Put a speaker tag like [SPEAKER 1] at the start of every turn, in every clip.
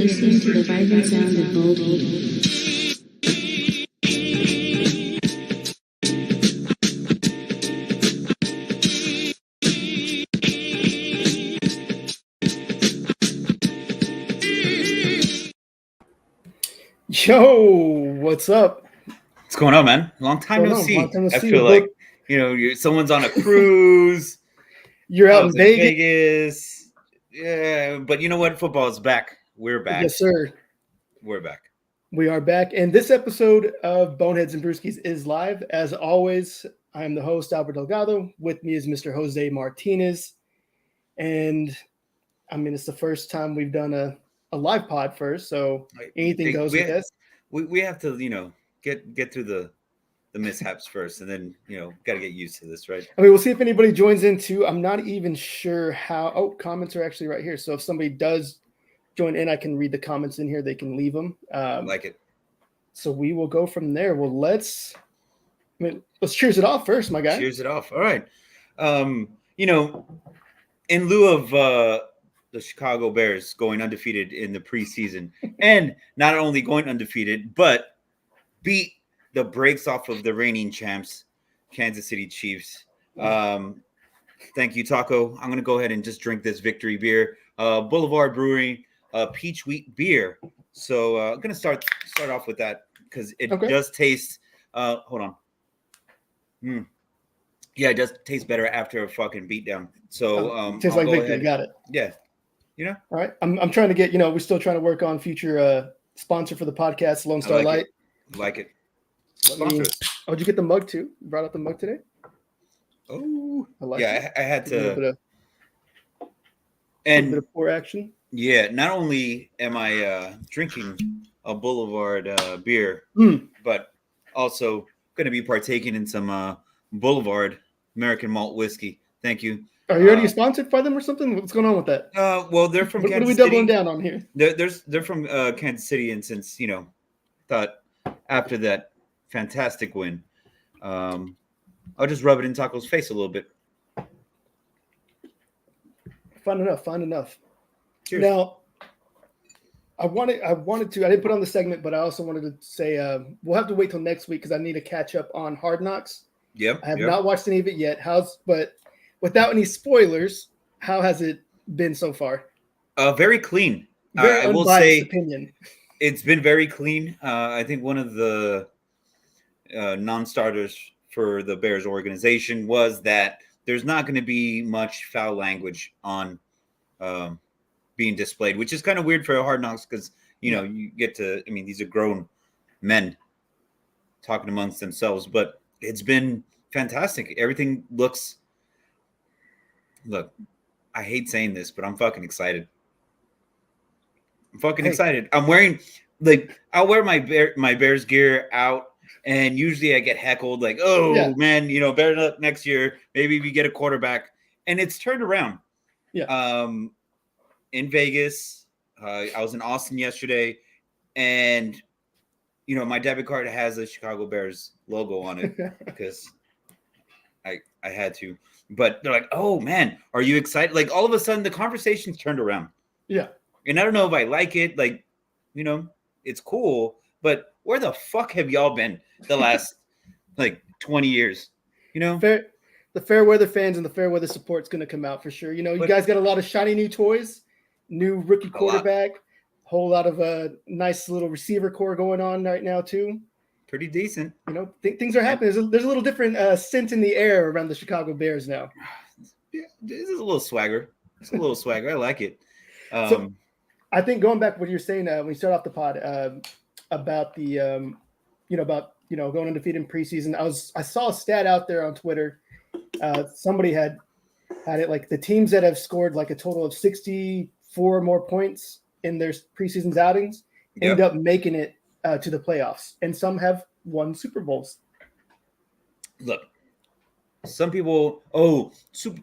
[SPEAKER 1] listening to the vibrant sound of bold eating.
[SPEAKER 2] Yo, what's up?
[SPEAKER 3] What's going on, man? Long time no see. I feel like, someone's on a cruise.
[SPEAKER 2] You're out in Vegas.
[SPEAKER 3] Yeah, but you know what? Football is back. We're back.
[SPEAKER 2] Yes, sir.
[SPEAKER 3] We're back.
[SPEAKER 2] We are back. And this episode of Boneheadz Brewskis is live. As always, I am the host, Albert Delgado. With me is Mr. Jose Martinez. And, it's the first time we've done a live pod first, so anything goes with this.
[SPEAKER 3] We have to, get through the mishaps first, and then, got to get used to this, right?
[SPEAKER 2] We'll see if anybody joins in too. I'm not even sure how. Oh, comments are actually right here. So if somebody does join in, I can read the comments in here. They can leave them.
[SPEAKER 3] Like it.
[SPEAKER 2] So we will go from there. Well, let's cheers it off first, my guy.
[SPEAKER 3] Cheers it off. All right. In lieu of the Chicago Bears going undefeated in the preseason, and not only going undefeated, but beat the brakes off of the reigning champs, Kansas City Chiefs. Thank you, Taco. I'm going to go ahead and just drink this victory beer. Boulevard Brewery, peach wheat beer. So I'm going to start off with that because it does taste. Hold on. Yeah, it does taste better after a fucking beatdown. So
[SPEAKER 2] tastes like victory. Got it.
[SPEAKER 3] Yeah.
[SPEAKER 2] All right. I'm trying to get, we're still trying to work on future sponsor for the podcast, Lone Star Light.
[SPEAKER 3] Like it.
[SPEAKER 2] Oh, did you get the mug too? You brought out the mug today?
[SPEAKER 3] Oh,
[SPEAKER 2] I
[SPEAKER 3] had to.
[SPEAKER 2] A little bit of pour action.
[SPEAKER 3] Yeah, not only am I drinking a Boulevard beer, but also going to be partaking in some Boulevard American malt whiskey. Thank you.
[SPEAKER 2] Are you already sponsored by them or something? What's going on with that?
[SPEAKER 3] Well, they're from Kansas City.
[SPEAKER 2] What are we doubling down on here?
[SPEAKER 3] They're from Kansas City, and since thought after that fantastic win, I'll just rub it in Taco's face a little bit.
[SPEAKER 2] Fun enough.
[SPEAKER 3] Cheers.
[SPEAKER 2] Now, I wanted to. I didn't put on the segment, but I also wanted to say we'll have to wait till next week because I need to catch up on Hard Knocks.
[SPEAKER 3] Yep.
[SPEAKER 2] I have not watched any of it yet. But without any spoilers, how has it been so far?
[SPEAKER 3] Very clean.
[SPEAKER 2] Very
[SPEAKER 3] I will say
[SPEAKER 2] opinion.
[SPEAKER 3] It's been very clean. I think one of the non-starters for the Bears organization was that there's not going to be much foul language on being displayed, which is kind of weird for Hard Knocks because, you get to, these are grown men talking amongst themselves, but it's been fantastic. Everything looks, look, I hate saying this, but I'm fucking excited. Excited. I'm wearing, I'll wear my Bears gear out, and usually I get heckled, man, better luck next year. Maybe we get a quarterback. And it's turned around.
[SPEAKER 2] Yeah.
[SPEAKER 3] In Vegas, I was in Austin yesterday, and, my debit card has a Chicago Bears logo on it because I had to. But they're like, oh, man, are you excited? All of a sudden, the conversation's turned around.
[SPEAKER 2] Yeah. And
[SPEAKER 3] I don't know if I like it. It's cool. But where the fuck have y'all been the last, 20 years?
[SPEAKER 2] The fair weather fans and the fair weather support's going to come out for sure. You guys got a lot of shiny new toys, new rookie quarterback, whole lot of a nice little receiver core going on right now, too.
[SPEAKER 3] Pretty decent.
[SPEAKER 2] Things are happening. There's a little different scent in the air around the Chicago Bears now.
[SPEAKER 3] Yeah, this is a little swagger. It's a little swagger. I like it.
[SPEAKER 2] So I think going back to what you're saying when you start off the pod about the going undefeated in preseason, I saw a stat out there on Twitter. Somebody had it the teams that have scored a total of 64 more points in their preseason outings end up making it to the playoffs, and some have won Super Bowls.
[SPEAKER 3] Look, some people,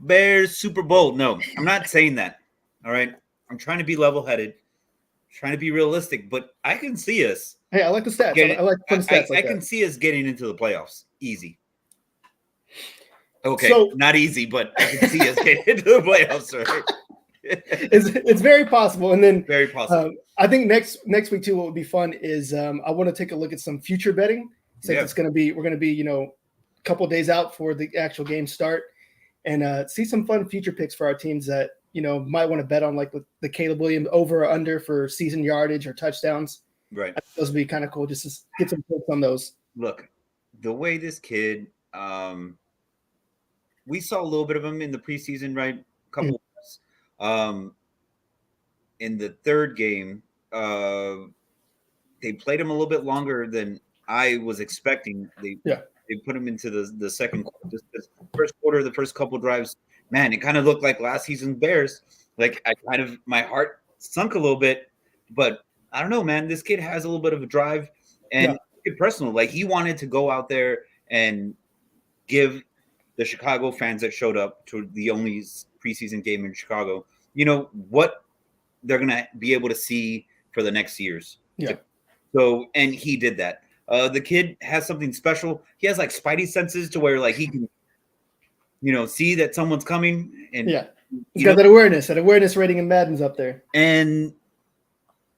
[SPEAKER 3] Bears Super Bowl. No, I'm not saying that. All right, I'm trying to be level-headed, trying to be realistic, but I can see us.
[SPEAKER 2] Hey, I like the stats. I like fun stats.
[SPEAKER 3] I can see us getting into the playoffs easy. Okay, so, not easy, but I can see us getting into the playoffs, right?
[SPEAKER 2] It's very possible. And then
[SPEAKER 3] Very possible.
[SPEAKER 2] I think next week too, what would be fun is I want to take a look at some future betting since we're gonna be a couple of days out for the actual game start, and see some fun future picks for our teams that might want to bet on, like with the Caleb Williams over or under for season yardage or touchdowns.
[SPEAKER 3] Right.
[SPEAKER 2] I think those would be kind of cool just to get some picks on those.
[SPEAKER 3] Look, the way this kid, we saw a little bit of him in the preseason, right? A couple weeks. In the third game, they played him a little bit longer than I was expecting. They put him into the second quarter, this first quarter, the first couple drives. Man, it kind of looked like last season's Bears. Like my heart sunk a little bit, but I don't know, man. This kid has a little bit of a drive, and personal. Like he wanted to go out there and give the Chicago fans that showed up to the only preseason game in Chicago, what they're gonna be able to see for the next years.
[SPEAKER 2] Yeah.
[SPEAKER 3] So, and he did that. The kid has something special. He has like spidey senses to where like he can, see that someone's coming, and
[SPEAKER 2] he's got that awareness rating in Madden's up there.
[SPEAKER 3] And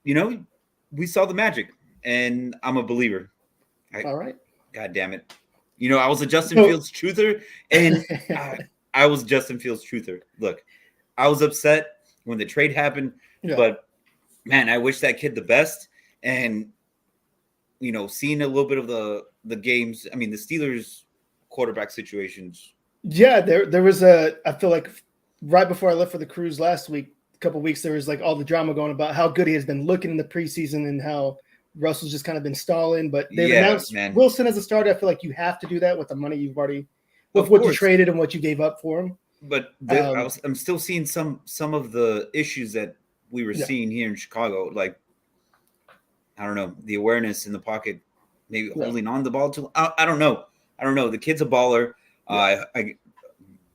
[SPEAKER 3] we saw the magic, and I'm a believer.
[SPEAKER 2] All right.
[SPEAKER 3] God damn it. I was a Justin Fields truther, and I was Justin Fields truther. Look, I was upset when the trade happened, but man, I wish that kid the best. And seeing a little bit of the games. I mean, the Steelers quarterback situations.
[SPEAKER 2] Yeah, there was I feel like right before I left for the cruise last week, a couple of weeks, there was like all the drama going about how good he has been looking in the preseason and how Russell's just kind of been stalling. But they've announced Wilson as a starter. I feel like you have to do that with the money you've already, with what you traded and what you gave up for him.
[SPEAKER 3] But I'm still seeing some of the issues that we were seeing here in Chicago. Like, I don't know, the awareness in the pocket, maybe holding on the ball too. I don't know. The kid's a baller. I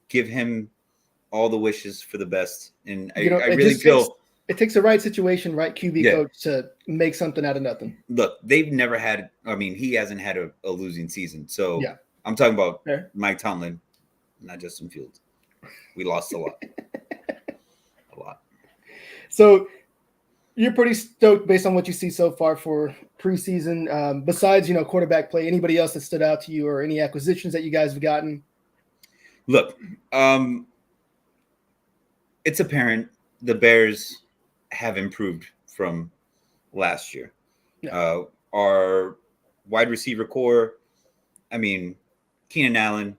[SPEAKER 3] give him all the wishes for the best, and I really feel
[SPEAKER 2] it takes the right situation, right QB coach to make something out of nothing.
[SPEAKER 3] Look, they've never had. I mean, he hasn't had a losing season. So I'm talking about Mike Tomlin, not Justin Fields. We lost a lot. A lot.
[SPEAKER 2] So you're pretty stoked based on what you see so far for preseason. Besides, quarterback play, anybody else that stood out to you or any acquisitions that you guys have gotten?
[SPEAKER 3] Look, it's apparent the Bears have improved from last year. Yeah. Our wide receiver core, I mean, Keenan Allen,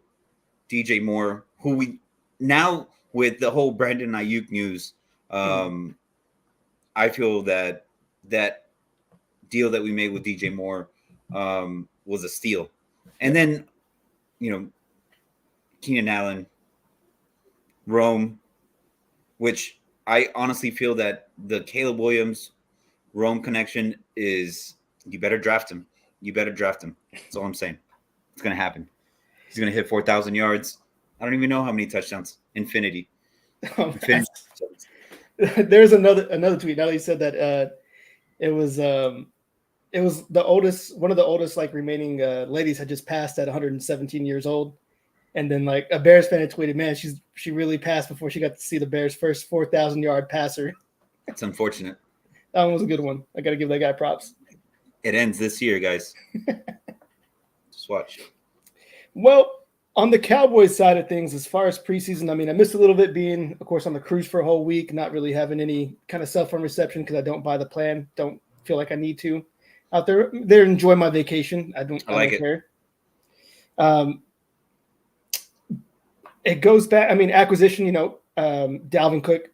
[SPEAKER 3] DJ Moore, who we now with the whole Brandon Ayuk news, I feel that deal that we made with DJ Moore was a steal. And then, Keenan Allen, Rome, which I honestly feel that the Caleb Williams Rome connection is, you better draft him. You better draft him. That's all I'm saying. It's going to happen. He's going to hit 4,000 yards. I don't even know how many touchdowns. Infinity.
[SPEAKER 2] There's another tweet. Now that you said that, it was the oldest, one of the oldest remaining ladies had just passed at 117 years old. And then a Bears fan had tweeted, man, she really passed before she got to see the Bears' first 4,000 yard passer.
[SPEAKER 3] It's unfortunate.
[SPEAKER 2] That one was a good one. I got to give that guy props.
[SPEAKER 3] It ends this year, guys. Just watch.
[SPEAKER 2] Well, on the Cowboys side of things, as far as preseason, I mean, I missed a little bit being, of course, on the cruise for a whole week, not really having any kind of cell phone reception because I don't buy the plan. Don't feel like I need to out there. There, enjoy my vacation. I don't care. It goes back. I mean, acquisition. Dalvin Cook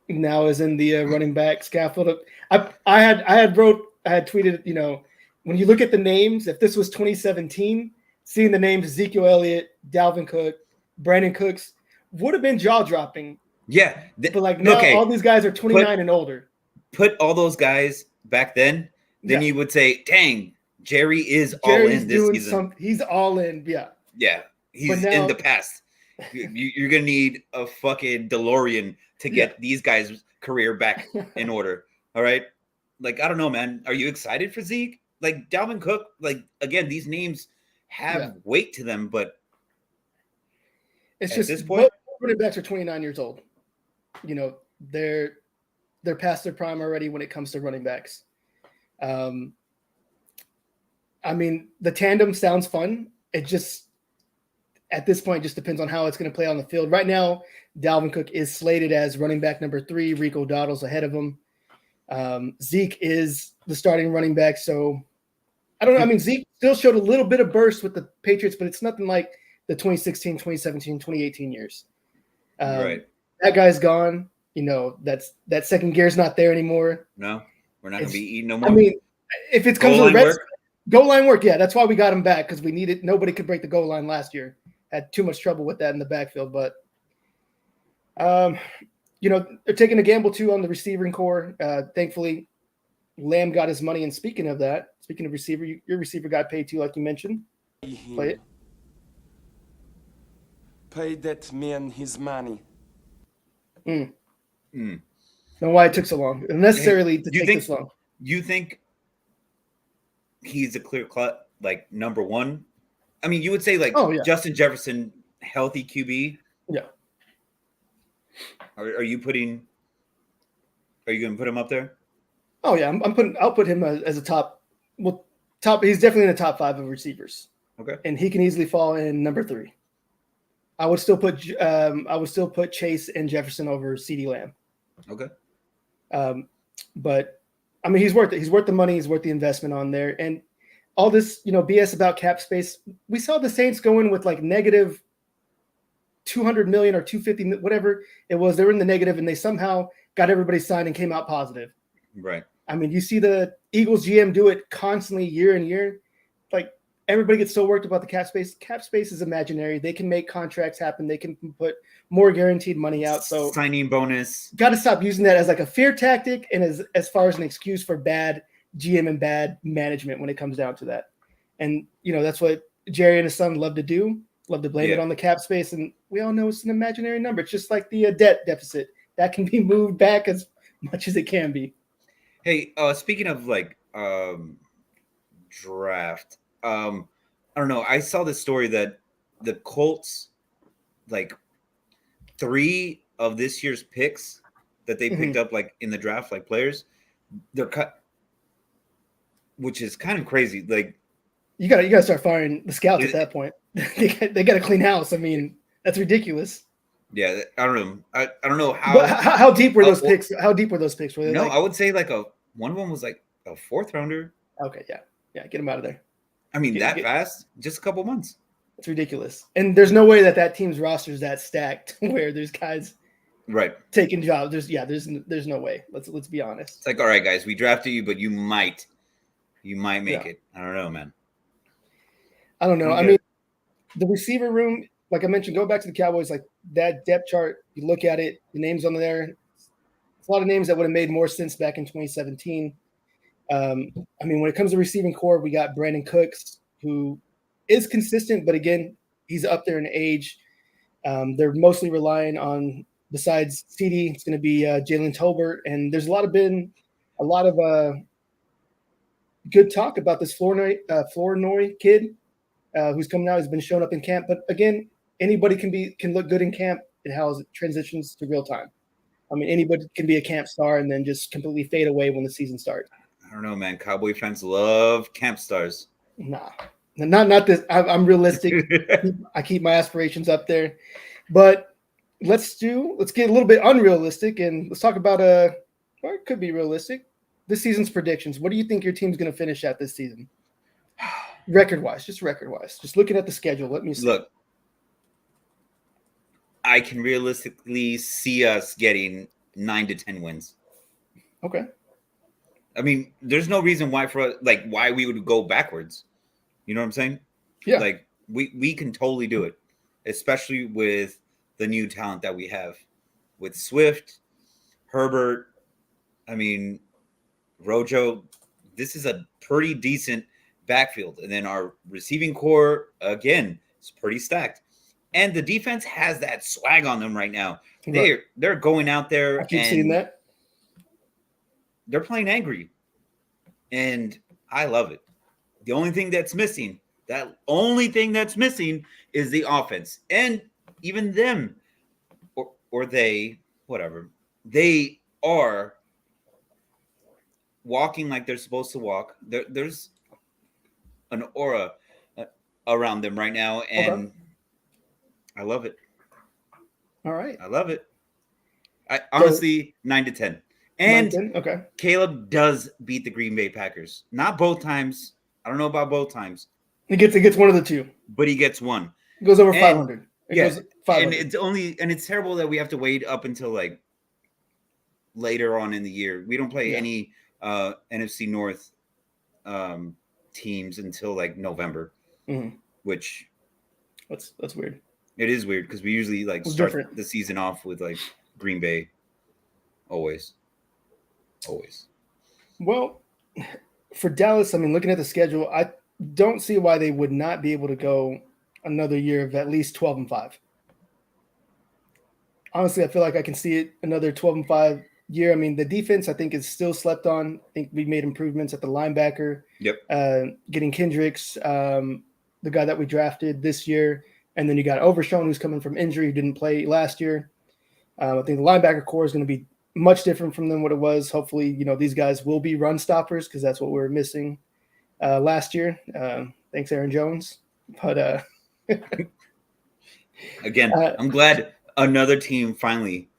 [SPEAKER 2] now is in the running back scaffold. I had tweeted. When you look at the names, if this was 2017. Seeing the names Ezekiel Elliott, Dalvin Cook, Brandon Cooks would have been jaw-dropping.
[SPEAKER 3] Yeah.
[SPEAKER 2] But now all these guys are 29 and older.
[SPEAKER 3] Put all those guys back then you would say, dang, Jerry's all in this season.
[SPEAKER 2] He's all in, yeah.
[SPEAKER 3] Yeah, he's in the past. You're going to need a fucking DeLorean to get these guys' career back in order, all right? I don't know, man. Are you excited for Zeke? Dalvin Cook, again, these names – have weight to them, but
[SPEAKER 2] it's just this point, running backs are 29 years old. they're past their prime already when it comes to running backs. I mean, the tandem sounds fun. It just at this point just depends on how it's going to play on the field. Right now, Dalvin Cook is slated as running back number 3. Rico Dowdle's ahead of him. Zeke is the starting running back. So I don't know. I mean, Zeke still showed a little bit of burst with the Patriots, but it's nothing like the 2016, 2017, 2018 years.
[SPEAKER 3] Right.
[SPEAKER 2] That guy's gone. You know, that second gear's not there anymore.
[SPEAKER 3] No, we're not going to be eating no more.
[SPEAKER 2] I mean, if it comes to the
[SPEAKER 3] line
[SPEAKER 2] Reds, goal line work, yeah, that's why we got him back, because we needed. Nobody could break the goal line last year. Had too much trouble with that in the backfield, but you know, they're taking a gamble too on the receiving core. Thankfully, Lamb got his money. And speaking of that, speaking of receiver, your receiver got paid too, like you mentioned. Play it.
[SPEAKER 4] Pay that man his money.
[SPEAKER 2] Don't know why it took so long. Unnecessarily to take this long.
[SPEAKER 3] You think he's a clear cut like number 1? I mean, you would say like Justin Jefferson, healthy QB.
[SPEAKER 2] Yeah.
[SPEAKER 3] Are you going to put him up there?
[SPEAKER 2] Oh yeah, I'll put him as a top. Well, he's definitely in the top 5 of receivers.
[SPEAKER 3] Okay. And
[SPEAKER 2] he can easily fall in number 3. I would still put Chase and Jefferson over CeeDee Lamb.
[SPEAKER 3] Okay.
[SPEAKER 2] But I mean, he's worth it. He's worth the money. He's worth the investment on there. And all this, you know, BS about cap space. We saw the Saints go in with like negative 200 million or 250, whatever it was. They were in the negative, and they somehow got everybody signed and came out positive.
[SPEAKER 3] Right.
[SPEAKER 2] I mean, you see the Eagles GM do it constantly year in year. Like, everybody gets so worked about the cap space. Cap space is imaginary. They can make contracts happen. They can put more guaranteed money out. So
[SPEAKER 3] signing bonus.
[SPEAKER 2] Got to stop using that as like a fear tactic and as far as an excuse for bad GM and bad management when it comes down to that. And, you know, that's what Jerry and his son love to do. Love to blame it on the cap space. And we all know it's an imaginary number. It's just like the debt deficit. That can be moved back as much as it can be.
[SPEAKER 3] Hey, speaking of like draft, I don't know. I saw this story that the Colts, like 3 of this year's picks that they picked up like in the draft, like players, they're cut, which is kind of crazy. Like
[SPEAKER 2] you gotta start firing the scouts at that point. They got to clean house. I mean, that's ridiculous.
[SPEAKER 3] Yeah, I don't know. I don't know how.
[SPEAKER 2] But how deep were those picks? How deep were those picks? Were they
[SPEAKER 3] no, I would say like one of them was like a 4th rounder.
[SPEAKER 2] Okay, yeah, get them out of there.
[SPEAKER 3] I mean, fast? Just a couple months.
[SPEAKER 2] It's ridiculous. And there's no way that team's roster is that stacked where there's guys taking jobs. There's no way. Let's be honest.
[SPEAKER 3] It's like, all right, guys, we drafted you, but you might make it. I don't know, man.
[SPEAKER 2] I don't know. I mean, the receiver room, like I mentioned, go back to the Cowboys, like that depth chart, you look at it, the names on there, it's a lot of names that would have made more sense back in 2017. I mean, when it comes to receiving core, we got Brandon Cooks, who is consistent, but again, he's up there in age. They're mostly relying on, besides CD, it's going to be Jalen Tolbert, and there's been a lot of good talk about this Flournoy kid who's coming out. He's been showing up in camp, but again, anybody can look good in camp and how it transitions to real time. I mean, anybody can be a camp star and then just completely fade away when the season starts.
[SPEAKER 3] I don't know, man. Cowboy fans love camp stars.
[SPEAKER 2] Nah, not this. I'm realistic. I keep my aspirations up there, but let's get a little bit unrealistic and let's talk about or it could be realistic. This season's predictions. What do you think your team's going to finish at this season? Record-wise, just looking at the schedule. Let me see.
[SPEAKER 3] Look, I can realistically see us getting 9 to 10 wins.
[SPEAKER 2] Okay.
[SPEAKER 3] I mean, there's no reason why we would go backwards. You know what I'm saying?
[SPEAKER 2] Yeah.
[SPEAKER 3] Like we can totally do it, especially with the new talent that we have with Swift, Herbert. I mean, Rojo. This is a pretty decent backfield, and then our receiving core again is pretty stacked, and the defense has that swag on them right now. They're going out there.
[SPEAKER 2] I keep seeing that.
[SPEAKER 3] They're playing angry, and I love it. The only thing that's missing is the offense, and even them or they, whatever. they are walking like they're supposed to walk. There's an aura around them right now, and I love it.
[SPEAKER 2] All right.
[SPEAKER 3] I love it. I honestly 9 to 10. And
[SPEAKER 2] 9, 10? Okay.
[SPEAKER 3] Caleb does beat the Green Bay Packers. Not both times. I don't know about both times.
[SPEAKER 2] He gets one of the two.
[SPEAKER 3] But he gets one.
[SPEAKER 2] It goes over 500. It
[SPEAKER 3] Yeah.
[SPEAKER 2] goes 500.
[SPEAKER 3] And it's terrible that we have to wait up until like later on in the year. We don't play any NFC North teams until like November, which
[SPEAKER 2] that's weird.
[SPEAKER 3] It is weird because we usually like start the season off with like Green Bay. Always.
[SPEAKER 2] Well, for Dallas, I mean, looking at the schedule, I don't see why they would not be able to go another year of at least 12-5. Honestly, I feel like I can see it another 12-5 year. I mean, the defense I think is still slept on. I think we made improvements at the linebacker.
[SPEAKER 3] Yep.
[SPEAKER 2] Getting Kendricks, the guy that we drafted this year, and then you got Overshown, who's coming from injury, who didn't play last year. I think the linebacker core is going to be much different from than what it was. Hopefully, these guys will be run stoppers because that's what we were missing last year. Thanks, Aaron Jones. But
[SPEAKER 3] again, I'm glad another team finally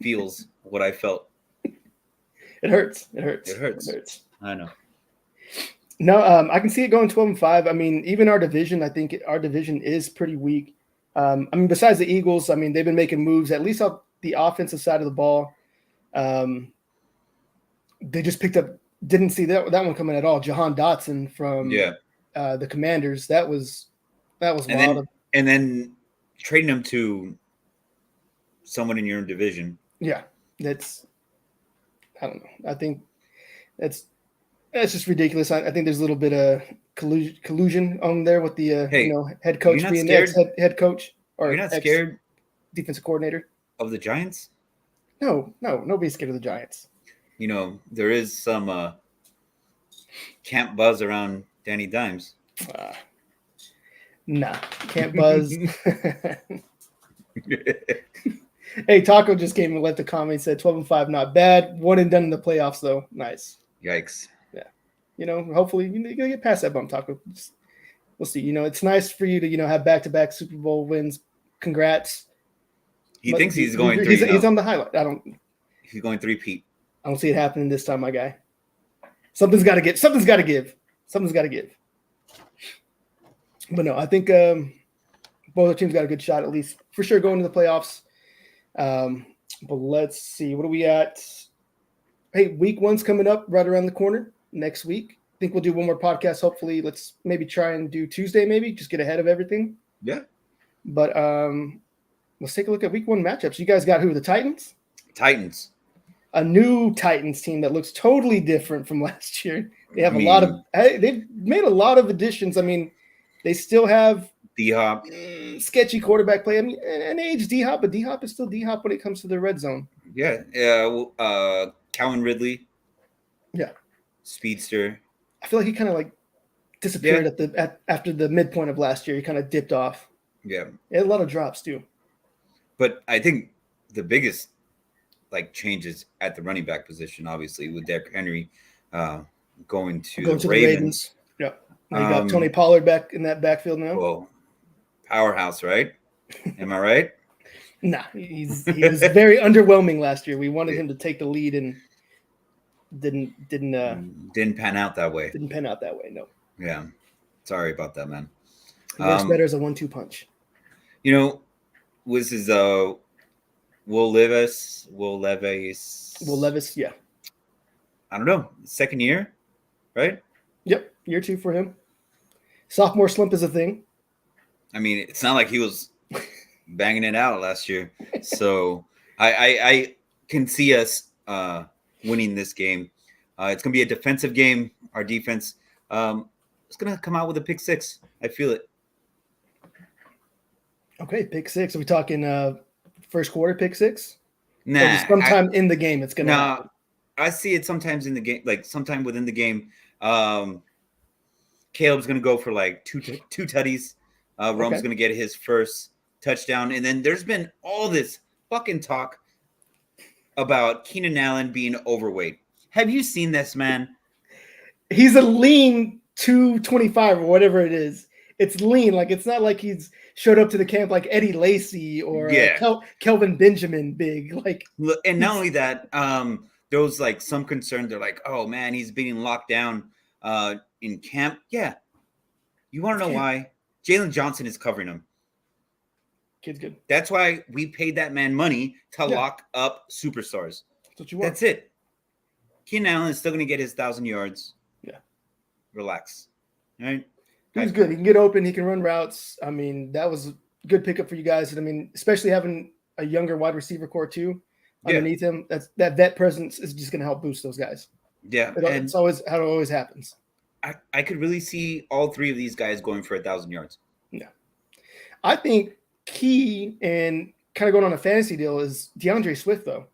[SPEAKER 3] feels what I felt.
[SPEAKER 2] It hurts.
[SPEAKER 3] I know.
[SPEAKER 2] No, I can see it going 12-5. I mean, even our division, I think our division is pretty weak. I mean, besides the Eagles, I mean, they've been making moves, at least on the offensive side of the ball. They just picked up, didn't see that one coming at all. Jahan Dotson from the Commanders. That was wild.
[SPEAKER 3] And then trading him to someone in your own division.
[SPEAKER 2] Yeah, I don't know. I think that's just ridiculous. I think there's a little bit of collusion on there with the head coach being the head coach or
[SPEAKER 3] you're not scared
[SPEAKER 2] defensive coordinator
[SPEAKER 3] of the Giants.
[SPEAKER 2] No, nobody's scared of the Giants.
[SPEAKER 3] There is some camp buzz around Danny Dimes.
[SPEAKER 2] Nah, can't buzz. Hey, Taco just came and left a comment. Said 12-5, not bad. 1 and done in the playoffs though. Nice.
[SPEAKER 3] Yikes.
[SPEAKER 2] Yeah. Hopefully you're gonna get past that bump, Taco. We'll see. It's nice for you to have back-to-back Super Bowl wins. Congrats.
[SPEAKER 3] He thinks he's going 3.
[SPEAKER 2] He's on the highlight.
[SPEAKER 3] He's going 3-peat.
[SPEAKER 2] I don't see it happening this time, my guy. Something's got to give. Something's got to give. But no, I think both the teams got a good shot, at least for sure, going to the playoffs. But let's see. What are we at? Hey, week 1's coming up right around the corner next week. I think we'll do one more podcast. Hopefully, let's maybe try and do Tuesday, maybe just get ahead of everything.
[SPEAKER 3] Yeah.
[SPEAKER 2] But let's take a look at week 1 matchups. You guys got who? The Titans?
[SPEAKER 3] Titans.
[SPEAKER 2] A new Titans team that looks totally different from last year. They have they've made a lot of additions. I mean, they still have
[SPEAKER 3] D-Hop.
[SPEAKER 2] Sketchy quarterback play. I mean, an age D-Hop, but D-Hop is still D-Hop when it comes to the red zone.
[SPEAKER 3] Yeah. Calvin Ridley.
[SPEAKER 2] Yeah.
[SPEAKER 3] Speedster.
[SPEAKER 2] I feel like he kind of like disappeared after the midpoint of last year. He kind of dipped off.
[SPEAKER 3] Yeah.
[SPEAKER 2] He had a lot of drops too.
[SPEAKER 3] But I think the biggest changes at the running back position, obviously, with Derrick Henry going to the Ravens.
[SPEAKER 2] Yeah. Now you got Tony Pollard back in that backfield now.
[SPEAKER 3] Well, powerhouse, right? Am I right?
[SPEAKER 2] Nah, he was very underwhelming last year. We wanted him to take the lead and didn't
[SPEAKER 3] pan out that way.
[SPEAKER 2] Didn't pan out that way, no.
[SPEAKER 3] Yeah. Sorry about that, man.
[SPEAKER 2] It works better as a 1-2 punch.
[SPEAKER 3] This is Will Levis,
[SPEAKER 2] yeah.
[SPEAKER 3] I don't know. Second year, right?
[SPEAKER 2] Yep, year 2 for him. Sophomore slump is a thing.
[SPEAKER 3] I mean, it's not like he was banging it out last year. So I can see us winning this game. It's going to be a defensive game. Our defense is going to come out with a pick 6. I feel it.
[SPEAKER 2] Okay, pick 6. Are we talking first quarter pick 6?
[SPEAKER 3] Nah.
[SPEAKER 2] Sometime in the game it's going to happen.
[SPEAKER 3] I see it sometimes in the game, sometime within the game. Caleb's going to go for two tutties. Rome's going to get his first touchdown. And then there's been all this fucking talk about Keenan Allen being overweight. Have you seen this man?
[SPEAKER 2] He's a lean 225 or whatever it is. It's lean. Like, it's not like he's showed up to the camp like Eddie Lacy or Kelvin Benjamin big. Like,
[SPEAKER 3] and not only that, there was like some concern. They're like, oh man, he's being locked down in camp. Yeah. You want to know why? Jalen Johnson is covering him.
[SPEAKER 2] Kid's good.
[SPEAKER 3] That's why we paid that man money to lock up superstars.
[SPEAKER 2] That's what you want.
[SPEAKER 3] That's it. Keenan Allen is still going to get his 1,000 yards.
[SPEAKER 2] Yeah.
[SPEAKER 3] Relax. All right.
[SPEAKER 2] He's good. He can get open. He can run routes. I mean, that was a good pickup for you guys. And I mean, especially having a younger wide receiver core too underneath him. That vet presence is just going to help boost those guys.
[SPEAKER 3] Yeah.
[SPEAKER 2] It's always how it always happens.
[SPEAKER 3] I could really see all three of these guys going for 1,000 yards.
[SPEAKER 2] Yeah. I think key and kind of going on a fantasy deal is DeAndre Swift, though.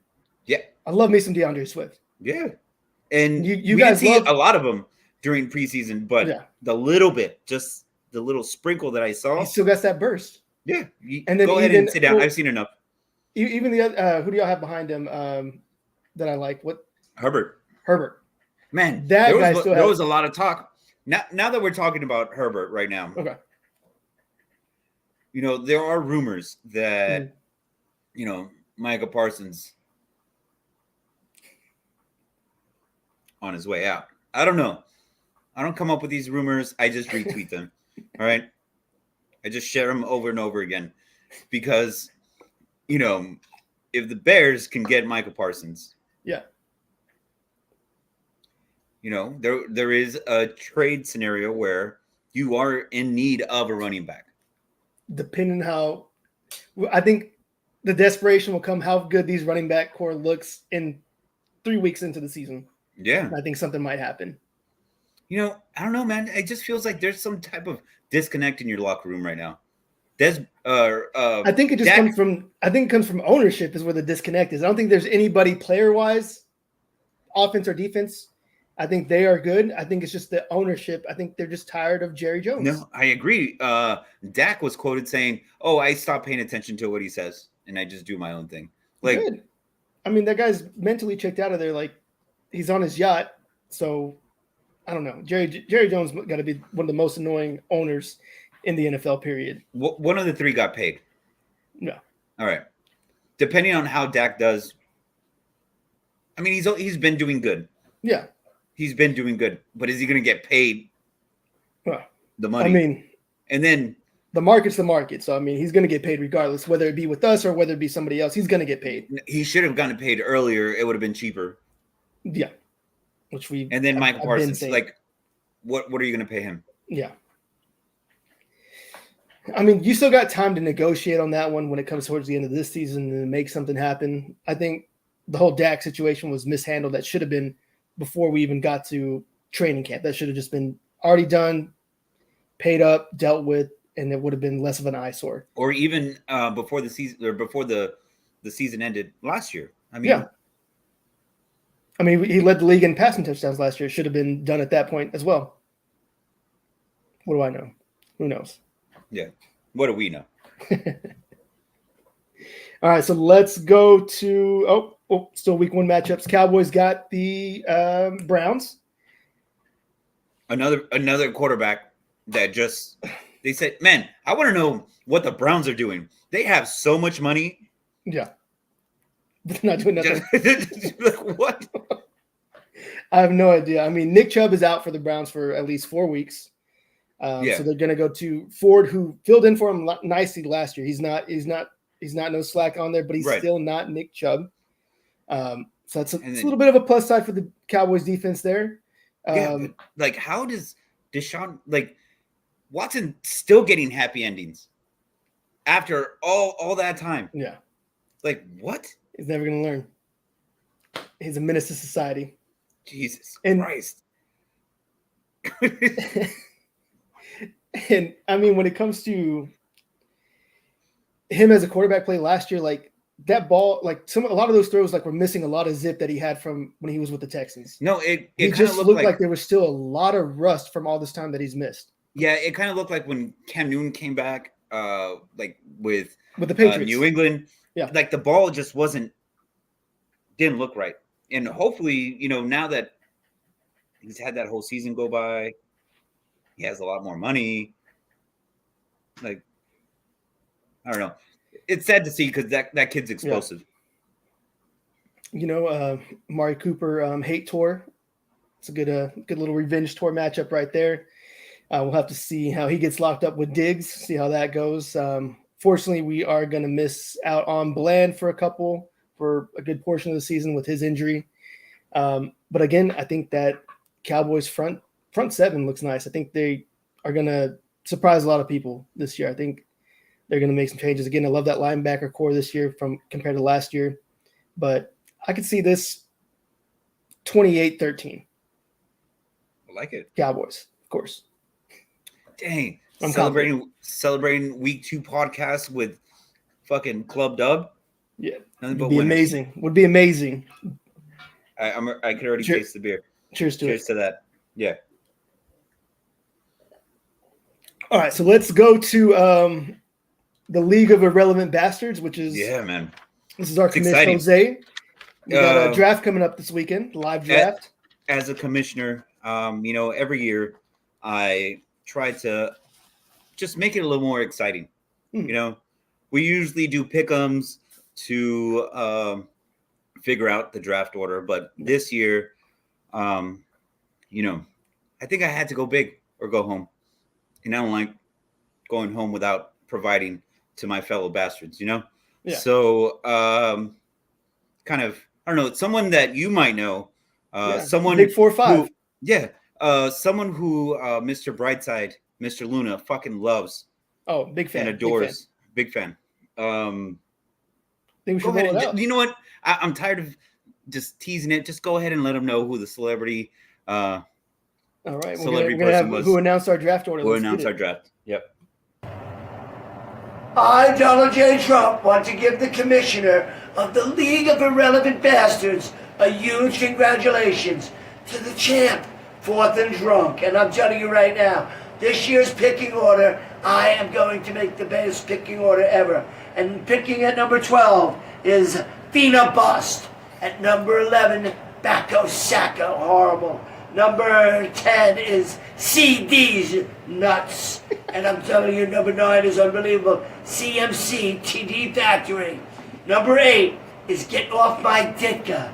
[SPEAKER 3] Yeah.
[SPEAKER 2] I love me some DeAndre Swift.
[SPEAKER 3] Yeah. And
[SPEAKER 2] you
[SPEAKER 3] we
[SPEAKER 2] guys
[SPEAKER 3] didn't see a lot of them during preseason, but the little bit, just the little sprinkle that I saw.
[SPEAKER 2] He still got that burst.
[SPEAKER 3] Yeah.
[SPEAKER 2] And then
[SPEAKER 3] go ahead and sit down. I've seen enough.
[SPEAKER 2] Even the other, who do y'all have behind him that I like? What?
[SPEAKER 3] Herbert. Man, there was a lot of talk. Now that we're talking about Herbert right now.
[SPEAKER 2] Okay.
[SPEAKER 3] You know, there are rumors that, you know, Micah Parsons on his way out. I don't know. I don't come up with these rumors. I just retweet them. All right. I just share them over and over again because, you know, if the Bears can get Micah Parsons.
[SPEAKER 2] Yeah.
[SPEAKER 3] You know, there is a trade scenario where you are in need of a running back.
[SPEAKER 2] Depending how, I think the desperation will come how good these running back core looks in 3 weeks into the season.
[SPEAKER 3] Yeah.
[SPEAKER 2] I think something might happen.
[SPEAKER 3] You know, I don't know, man. It just feels like there's some type of disconnect in your locker room right now. I
[SPEAKER 2] think it just comes from ownership is where the disconnect is. I don't think there's anybody player-wise, offense or defense. I think they are good. I think it's just the ownership. I think they're just tired of Jerry Jones.
[SPEAKER 3] No, I agree. Dak was quoted saying, "Oh, I stopped paying attention to what he says, and I just do my own thing." Like,
[SPEAKER 2] good. I mean, that guy's mentally checked out of there. Like, he's on his yacht. So, I don't know. Jerry Jones got to be one of the most annoying owners in the NFL. Period.
[SPEAKER 3] One of the three got paid.
[SPEAKER 2] Yeah.
[SPEAKER 3] All right. Depending on how Dak does, I mean, he's been doing good.
[SPEAKER 2] Yeah.
[SPEAKER 3] He's been doing good, but is he going to get paid the money?
[SPEAKER 2] I mean,
[SPEAKER 3] and then
[SPEAKER 2] the market's the market. So, I mean, he's going to get paid regardless, whether it be with us or whether it be somebody else. He's going to get paid.
[SPEAKER 3] He should have gotten paid earlier. It would have been cheaper.
[SPEAKER 2] Yeah.
[SPEAKER 3] And then Michael Parsons, like, what are you going to pay him?
[SPEAKER 2] Yeah. I mean, you still got time to negotiate on that one when it comes towards the end of this season and make something happen. I think the whole Dak situation was mishandled. That should have been before we even got to training camp. That should have just been already done, paid up, dealt with, and it would have been less of an eyesore.
[SPEAKER 3] Or even before the season or before the season ended last year. I mean,
[SPEAKER 2] yeah. I mean, he led the league in passing touchdowns last year. It should have been done at that point as well. What do I know? Who knows?
[SPEAKER 3] Yeah. What do we know?
[SPEAKER 2] All right, so let's go to still week 1 matchups. Cowboys got the Browns.
[SPEAKER 3] Another quarterback that just they said, man, I want to know what the Browns are doing. They have so much money.
[SPEAKER 2] Yeah. They're not doing nothing.
[SPEAKER 3] Like, what?
[SPEAKER 2] I have no idea. I mean, Nick Chubb is out for the Browns for at least 4 weeks. So they're going to go to Ford, who filled in for him nicely last year. He's not no slack on there, but he's still not Nick Chubb. So that's a little bit of a plus side for the Cowboys defense there.
[SPEAKER 3] Like, how does Deshaun, like, Watson still getting happy endings after all that time?
[SPEAKER 2] Yeah.
[SPEAKER 3] Like, what?
[SPEAKER 2] He's never going to learn. He's a menace to society.
[SPEAKER 3] Jesus Christ.
[SPEAKER 2] And I mean, when it comes to him as a quarterback play last year, like that ball, like a lot of those throws, like were missing a lot of zip that he had from when he was with the Texans.
[SPEAKER 3] No, it
[SPEAKER 2] just looked like there was still a lot of rust from all this time that he's missed.
[SPEAKER 3] Yeah, it kind of looked like when Cam Newton came back, like with
[SPEAKER 2] the Patriots,
[SPEAKER 3] New England.
[SPEAKER 2] Yeah,
[SPEAKER 3] like the ball just wasn't didn't look right. And hopefully, now that he's had that whole season go by, he has a lot more money. Like, I don't know. It's sad to see because that kid's explosive.
[SPEAKER 2] Mari Cooper hate tour. It's a good little revenge tour matchup right there. We'll have to see how he gets locked up with Diggs, see how that goes. Fortunately, we are going to miss out on Bland for a good portion of the season with his injury. But again, I think that Cowboys front seven looks nice. I think they are going to surprise a lot of people this year. I think they're going to make some changes. Again, I love that linebacker core this year compared to last year. But I could see this 28-13.
[SPEAKER 3] I like it.
[SPEAKER 2] Cowboys, of course.
[SPEAKER 3] Dang.
[SPEAKER 2] I'm
[SPEAKER 3] celebrating week 2 podcast with fucking Club Dub.
[SPEAKER 2] Yeah.
[SPEAKER 3] Nothing
[SPEAKER 2] Would
[SPEAKER 3] but
[SPEAKER 2] be
[SPEAKER 3] winners.
[SPEAKER 2] amazing. Would be amazing.
[SPEAKER 3] I could already taste the beer.
[SPEAKER 2] Cheers to
[SPEAKER 3] Cheers to that. Yeah.
[SPEAKER 2] All right, so let's go to the League of Irrelevant Bastards, which is
[SPEAKER 3] man.
[SPEAKER 2] This is our commissioner,
[SPEAKER 3] exciting.
[SPEAKER 2] Jose. We got a draft coming up this weekend, live draft.
[SPEAKER 3] As a commissioner, every year I try to just make it a little more exciting. We usually do pick'ems to figure out the draft order, but this year, I think I had to go big or go home, and I don't like going home without providing to my fellow bastards. Yeah. So, kind of, I don't know, someone that you might know, someone
[SPEAKER 2] big 4-5.
[SPEAKER 3] Someone who Mr. Brightside, Mr. Luna, fucking loves.
[SPEAKER 2] Oh, big fan.
[SPEAKER 3] And adores. Big fan.
[SPEAKER 2] Think we should
[SPEAKER 3] Go ahead
[SPEAKER 2] roll it
[SPEAKER 3] and,
[SPEAKER 2] out.
[SPEAKER 3] you know what? I'm tired of just teasing it. Just go ahead and let them know who the celebrity.
[SPEAKER 2] All right,
[SPEAKER 3] Celebrity
[SPEAKER 2] we're gonna have
[SPEAKER 3] person was.
[SPEAKER 2] who announced our draft order.
[SPEAKER 3] Who
[SPEAKER 2] Let's
[SPEAKER 3] announced
[SPEAKER 2] get
[SPEAKER 3] our
[SPEAKER 2] it.
[SPEAKER 3] draft? Yep.
[SPEAKER 5] I, Donald J. Trump, want to give the commissioner of the League of Irrelevant Bastards a huge congratulations to the champ, Fourth and Drunk. And I'm telling you right now, this year's picking order, I am going to make the best picking order ever. And picking at number 12 is Fina Bust. At number 11, Bacco Sacco, horrible. Number 10 is CD's Nuts. And I'm telling you, number 9 is unbelievable. CMC TD Factory. Number 8 is Get Off My Ditka.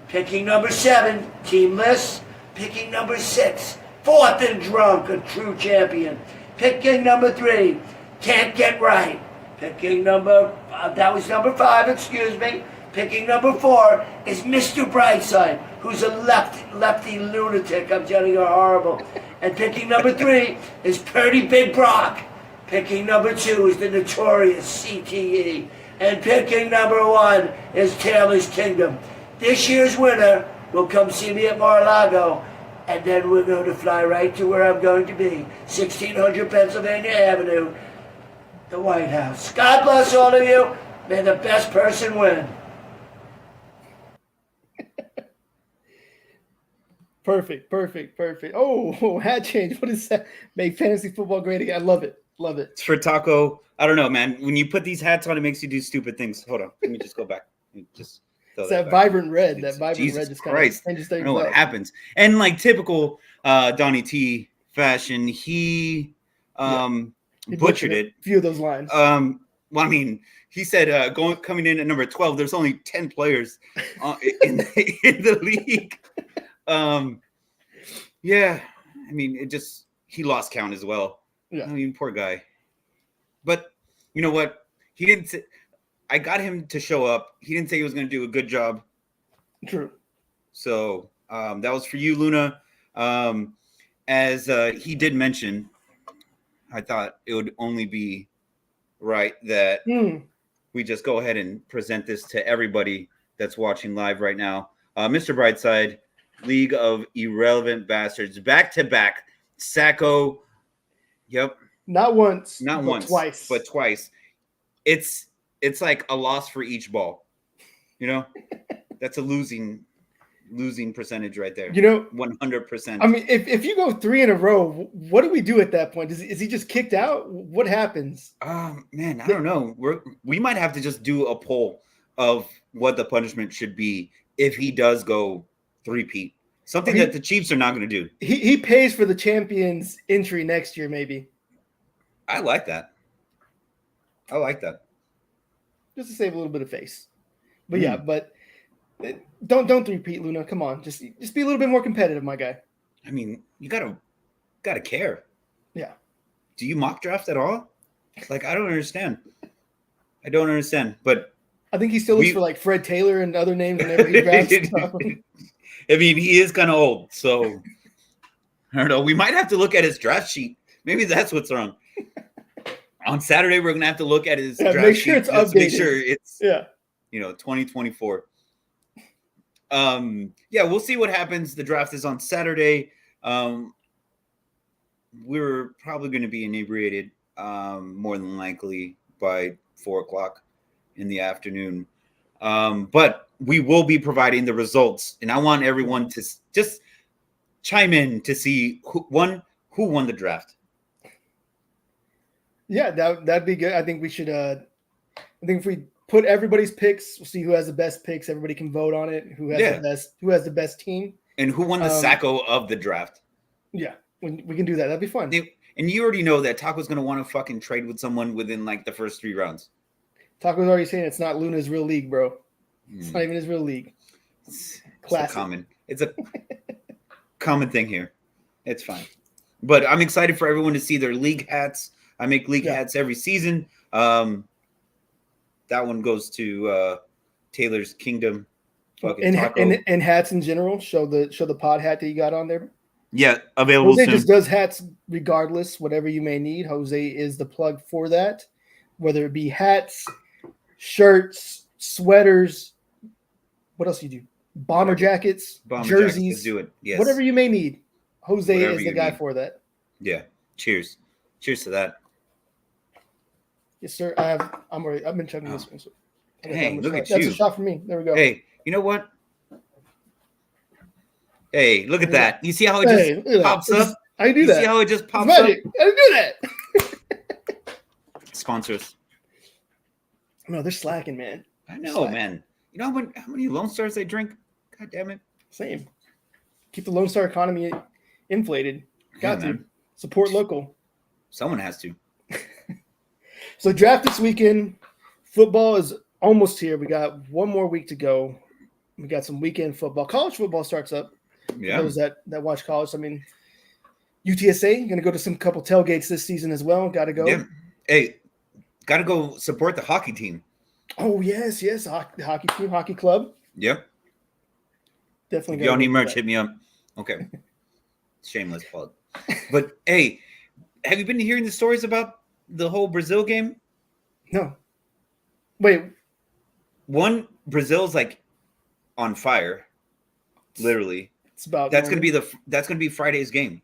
[SPEAKER 5] Picking number 7, Teamless. Picking number 6, Fourth and Drunk, a true champion. Picking number 3, Can't Get Right. Picking that was number 5, excuse me. Picking number 4 is Mr. Brightside, who's a lefty lunatic. I'm telling you, horrible. And picking number 3 is Purdy Big Brock. Picking number 2 is the notorious CTE. And picking number 1 is Taylor's Kingdom. This year's winner will come see me at Mar-a-Lago, and then we're going to fly right to where I'm going to be, 1600 Pennsylvania Avenue, the White House. God bless all of you. May the best person win.
[SPEAKER 2] Perfect. Oh, hat change. What is that? Make fantasy football great again. I love it.
[SPEAKER 3] It's for Taco. I don't know, man. When you put these hats on, it makes you do stupid things. Hold on. Let me just go back. Just
[SPEAKER 2] it's that vibrant red. That vibrant
[SPEAKER 3] Jesus
[SPEAKER 2] red just
[SPEAKER 3] Christ.
[SPEAKER 2] kind of
[SPEAKER 3] I don't know what happens. And like typical Donnie T fashion, he butchered it.
[SPEAKER 2] A few of those lines.
[SPEAKER 3] Well, I mean, he said coming in at number 12, there's only 10 players in the league. Yeah, I mean, he lost count as well.
[SPEAKER 2] Yeah.
[SPEAKER 3] I mean, poor guy. But you know what? He didn't say, I got him to show up. He didn't say he was going to do a good job.
[SPEAKER 2] True.
[SPEAKER 3] So that was for you, Luna. As he did mention, I thought it would only be right that we just go ahead and present this to everybody that's watching live right now. Mr. Brightside, League of Irrelevant Bastards, back-to-back. Sacco, yep.
[SPEAKER 2] Not once,
[SPEAKER 3] twice. But twice. It's like a loss for each ball. That's a losing percentage right there. 100%.
[SPEAKER 2] I mean, if you go 3 in a row, what do we do at that point? Is he just kicked out? What happens?
[SPEAKER 3] Man, I don't know. We might have to just do a poll of what the punishment should be if he does go three-peat. Something that the Chiefs are not going to do.
[SPEAKER 2] He pays for the champions entry next year, maybe.
[SPEAKER 3] I like that.
[SPEAKER 2] Just to save a little bit of face. But yeah, but don't three-peat, Luna. Come on, just be a little bit more competitive, my guy.
[SPEAKER 3] I mean, you gotta care.
[SPEAKER 2] Yeah.
[SPEAKER 3] Do you mock draft at all? Like, I don't understand. But
[SPEAKER 2] I think he still looks for like Fred Taylor and other names whenever he drafts.
[SPEAKER 3] I mean, he is kind of old, so I don't know. We might have to look at his draft sheet. Maybe that's what's wrong. On Saturday, we're gonna have to look at his draft
[SPEAKER 2] make sure
[SPEAKER 3] sheet
[SPEAKER 2] it's
[SPEAKER 3] just to make
[SPEAKER 2] updated.
[SPEAKER 3] sure it's
[SPEAKER 2] 2024.
[SPEAKER 3] We'll see what happens. The draft is on Saturday. We're probably going to be inebriated more than likely by 4:00 in the afternoon. But we will be providing the results, and I want everyone to just chime in to see who won the draft.
[SPEAKER 2] Yeah, that'd be good. I think we should. I think if we put everybody's picks, we'll see who has the best picks. Everybody can vote on it. Who has the best team,
[SPEAKER 3] and who won the Sacco of the draft.
[SPEAKER 2] Yeah, we can do that. That'd be fun.
[SPEAKER 3] And you already know that Taco's going to want to fucking trade with someone within like the first 3 rounds.
[SPEAKER 2] Taco's already saying it's not Luna's real league, bro. It's not even his real league. Classic.
[SPEAKER 3] It's a common thing here. It's fine. But I'm excited for everyone to see their league hats. I make league hats every season. That one goes to Taylor's Kingdom.
[SPEAKER 2] And hats in general. Show the pod hat that you got on there.
[SPEAKER 3] Yeah, available
[SPEAKER 2] Jose
[SPEAKER 3] soon.
[SPEAKER 2] just does hats regardless, whatever you may need. Jose is the plug for that. Whether it be hats, shirts, sweaters, what else you do? Bomber jackets, jerseys,
[SPEAKER 3] do it. Yes.
[SPEAKER 2] Whatever you may need. Jose is the guy for that.
[SPEAKER 3] Yeah. Cheers to that.
[SPEAKER 2] Yes, sir. I've been chugging this one. So
[SPEAKER 3] hey, look at
[SPEAKER 2] That's
[SPEAKER 3] you.
[SPEAKER 2] a shot for me. There we go.
[SPEAKER 3] Hey, you know what? Hey, look at that. You see how it just pops up?
[SPEAKER 2] I do that.
[SPEAKER 3] See how it just pops
[SPEAKER 2] up?
[SPEAKER 3] up?
[SPEAKER 2] I do that.
[SPEAKER 3] Sponsor us.
[SPEAKER 2] No, they're slacking, man.
[SPEAKER 3] I know, man. You know how many Lone Stars they drink? God damn it.
[SPEAKER 2] Same. Keep the Lone Star economy inflated. Got to. Support local.
[SPEAKER 3] Someone has to.
[SPEAKER 2] So draft this weekend. Football is almost here. We got one more week to go. We got some weekend football. College football starts up.
[SPEAKER 3] Yeah.
[SPEAKER 2] Those that watch college. I mean, UTSA going to go to some couple tailgates this season as well. Got to go.
[SPEAKER 3] Yeah. Hey, got to go support the hockey team.
[SPEAKER 2] Oh, yes. Hockey team, hockey club.
[SPEAKER 3] Yep.
[SPEAKER 2] Definitely.
[SPEAKER 3] If y'all need merch, hit me up. Okay. Shameless plug. But, hey, have you been hearing the stories about the whole Brazil game?
[SPEAKER 2] No. Wait.
[SPEAKER 3] Brazil's like on fire. Literally.
[SPEAKER 2] It's about
[SPEAKER 3] that's gonna be Friday's game.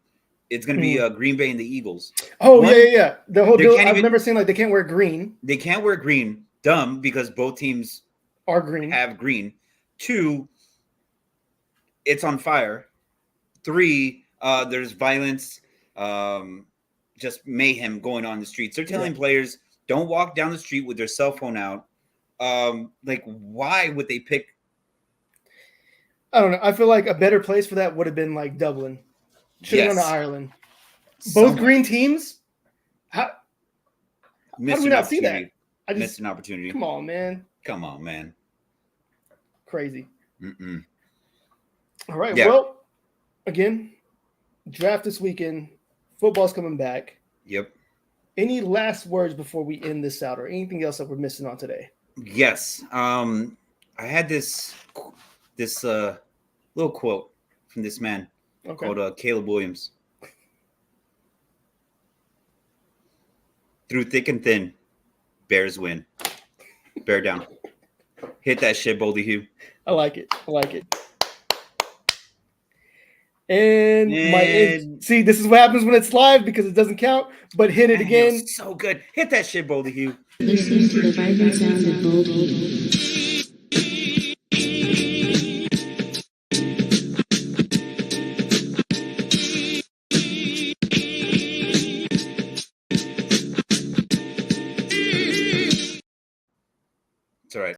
[SPEAKER 3] It's gonna be Green Bay and the Eagles.
[SPEAKER 2] Oh, yeah. The whole deal. I remember saying like they can't wear green.
[SPEAKER 3] They can't wear green. Dumb, because both teams
[SPEAKER 2] are green.
[SPEAKER 3] Have green. 2, it's on fire. 3, there's violence, just mayhem going on in the streets. They're telling players don't walk down the street with their cell phone out. Like, why would they pick?
[SPEAKER 2] I don't know. I feel like a better place for that would have been like Dublin. Should have gone to Ireland. Both green teams. How do we not see that? I
[SPEAKER 3] missed an opportunity.
[SPEAKER 2] Come on, man. Crazy.
[SPEAKER 3] Mm-mm.
[SPEAKER 2] All right. Yeah. Well, again, draft this weekend. Football's coming back.
[SPEAKER 3] Yep.
[SPEAKER 2] Any last words before we end this out, or anything else that we're missing on today?
[SPEAKER 3] Yes. I had this little quote from this man called Caleb Williams. Through thick and thin, Bears win. Bear down. Hit that shit, Boldy Hugh.
[SPEAKER 2] I like it. And see, this is what happens when it's live because it doesn't count, but hit it again.
[SPEAKER 3] So good. Hit that shit, Boldy Hugh.
[SPEAKER 1] Listening to the vibrant sound of Bold Heat.